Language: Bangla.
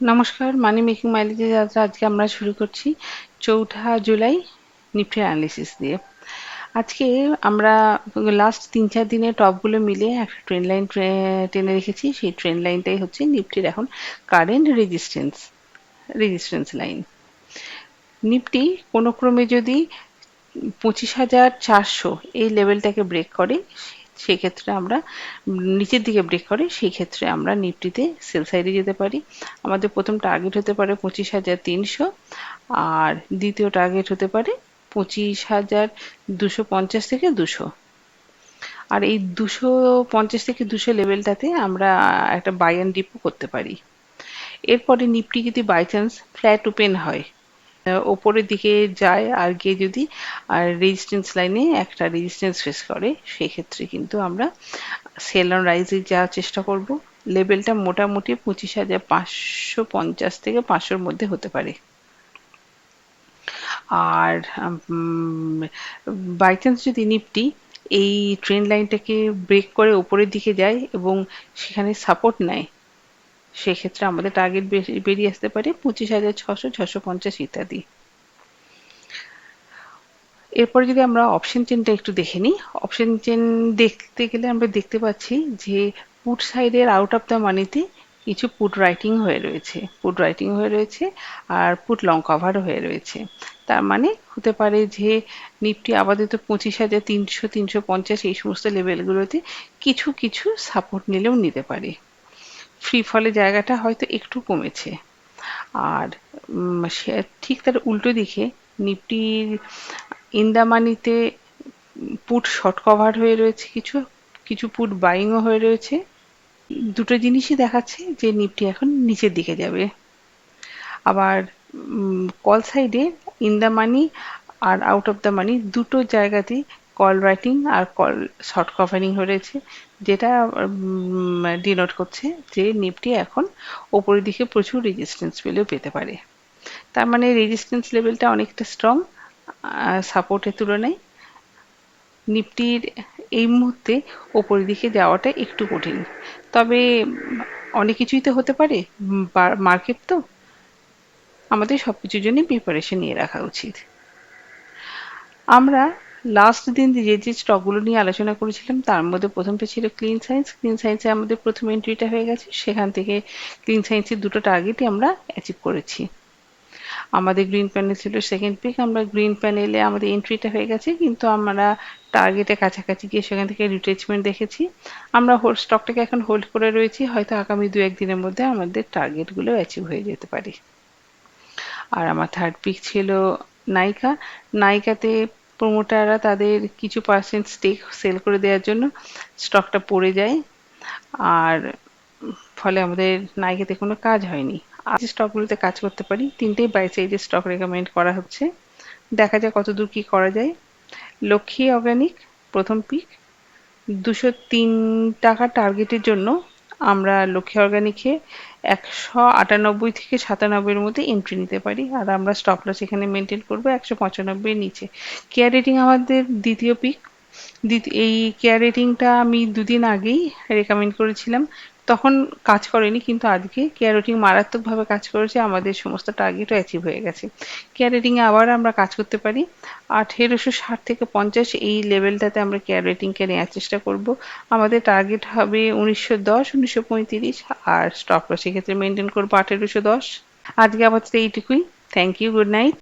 নমস্কার, মানি মেকিং মাইলেজে যাত্রা আজকে আমরা শুরু করছি 4 জুলাই নিফটি অ্যানালিসিস দিয়ে। আজকে আমরা লাস্ট 3-4 দিনের টপগুলো মিলে একটা ট্রেন্ড লাইন টেনে রেখেছি। সেই ট্রেন্ড লাইনটাই হচ্ছে নিফটির এখন কারেন্ট রেজিস্ট্যান্স লাইন। নিফটি কোনো ক্রমে যদি 25,400 এই লেভেলটাকে ব্রেক করে, সেক্ষেত্রে আমরা নিচের দিকে ব্রেক করে সেই ক্ষেত্রে আমরা নিফটিতে সেল সাইডে যেতে পারি। আমাদের প্রথম টার্গেট হতে পারে 25,300, আর দ্বিতীয় টার্গেট হতে পারে 25,250 থেকে 200। আর এই 250 থেকে 200 লেভেলটাতে আমরা একটা বাই অ্যান্ড ডিপও করতে পারি। এরপরে নিফটি যদি বাই চান্স ফ্ল্যাট ওপেন হয়, ওপরের দিকে যায় আর গিয়ে যদি রেজিস্ট্যান্স লাইনে একটা রেজিস্ট্যান্স ফেস করে, সেক্ষেত্রে কিন্তু আমরা সেল অন রাইজে যাওয়ার চেষ্টা করব। লেভেলটা মোটামুটি 25,550 থেকে 500-র মধ্যে হতে পারে। আর বাই চান্স যদি নিফটি এই ট্রেন্ড লাইনটাকে ব্রেক করে উপরের দিকে যায় এবং সেখানে সাপোর্ট নেয়, সেক্ষেত্রে আমাদের টার্গেট বেরিয়ে আসতে পারে 25,600, 650 ইত্যাদি। এরপরে যদি আমরা অপশন চেনটা একটু দেখে নিই, অপশন চেন দেখতে গেলে আমরা দেখতে পাচ্ছি যে পুট সাইডের আউট অফ দ্য মানিতে কিছু পুট রাইটিং হয়ে রয়েছে আর পুট লং কভারও হয়ে রয়েছে। তার মানে হতে পারে যে নিফটি আপাতত 25,300, 350 এই সমস্ত লেভেলগুলোতে কিছু কিছু সাপোর্ট নিলেও নিতে পারে। ফ্রি ফলে জায়গাটা হয়তো একটু কমেছে। আর ঠিক তার উল্টো দিকে নিফটির ইন দ্য মানিতে পুট শর্ট কভার হয়ে রয়েছে, কিছু কিছু পুট বাইংও হয়ে রয়েছে। দুটো জিনিসই দেখাচ্ছে যে নিফটি এখন নিচের দিকে যাবে। আবার কল সাইডে ইন দ্য মানি আর আউট অফ দ্য মানি দুটো জায়গাতেই কল রাইটিং আর কল শর্ট কভারিং হয়ে রয়েছে, যেটা ডিনোট করছে যে নিফটি এখন ওপরের দিকে প্রচুর রেজিস্ট্যান্স পেতে পারে। তার মানে রেজিস্ট্যান্স লেভেলটা অনেকটা স্ট্রং সাপোর্টের তুলনায়। নিফটির এই মুহূর্তে ওপরের দিকে যাওয়াটা একটু কঠিন, তবে অনেক কিছুই তো হতে পারে। মার্কেট তো, আমাদের সবকিছুর জন্য প্রিপারেশন নিয়ে রাখা উচিত। আমরা লাস্ট দিন যে যে স্টকগুলো নিয়ে আলোচনা করেছিলাম তার মধ্যে প্রথমটা ছিল ক্লিন সায়েন্সে আমাদের প্রথম এন্ট্রিটা হয়ে গেছে। সেখান থেকে ক্লিন সায়েন্সের দুটো টার্গেটই আমরা অ্যাচিভ করেছি। আমাদের গ্রিন প্যানেল ছিল সেকেন্ড পিক, আমরা গ্রিন প্যানেলে আমাদের এন্ট্রিটা হয়ে গেছে, কিন্তু আমরা টার্গেটের কাছাকাছি গিয়ে সেখান থেকে রিট্রেসমেন্ট দেখেছি। আমরা স্টকটাকে এখন হোল্ড করে রয়েছি, হয়তো আগামী 2-1 দিনের মধ্যে আমাদের টার্গেটগুলো অ্যাচিভ হয়ে যেতে পারে। আর আমার থার্ড পিক ছিল নাইকা। নাইকাতে প্রমোটাররা তাদের কিছু পার্সেন্ট স্টেক সেল করে দেওয়ার জন্য স্টকটা পড়ে যায়, আর ফলে আমাদের নাইকাতে কোনো কাজ হয়নি। আর স্টকগুলোতে কাজ করতে পারি, তিনটেই বাই সাইডের স্টক রেকমেন্ড করা হচ্ছে, দেখা যাক কতদূর কি করা যায়। লক্ষ্মী অর্গানিক প্রথম পিক, 203 টাকা টার্গেটের জন্য আমরা লক্ষ্মী অর্গানিকে 198 থেকে 97-এর মধ্যে এন্ট্রি নিতে পারি, আর আমরা স্টপ লস এখানে মেনটেন করবো 195-এর নিচে। কেয়ার রেটিং আমাদের দ্বিতীয় পিক। এই কেয়ার রেটিংটা আমি 2 দিন আগেই রেকমেন্ড করেছিলাম, তখন কাজ করেনি, কিন্তু আজকে কেয়ার রেটিং মারাত্মকভাবে কাজ করেছে, আমাদের সমস্ত টার্গেটও অ্যাচিভ হয়ে গেছে। কেয়ার রেটিংয়ে আবার আমরা কাজ করতে পারি 1860 থেকে 50 এই লেভেলটাতে আমরা কেয়ার রেটিংকে নেওয়ার চেষ্টা করব। আমাদের টার্গেট হবে 1910, 1935, আর স্টপ লস সেক্ষেত্রে মেনটেন করবো 1810। আজকে আপাতত এইটুকুই। Thank you, good night.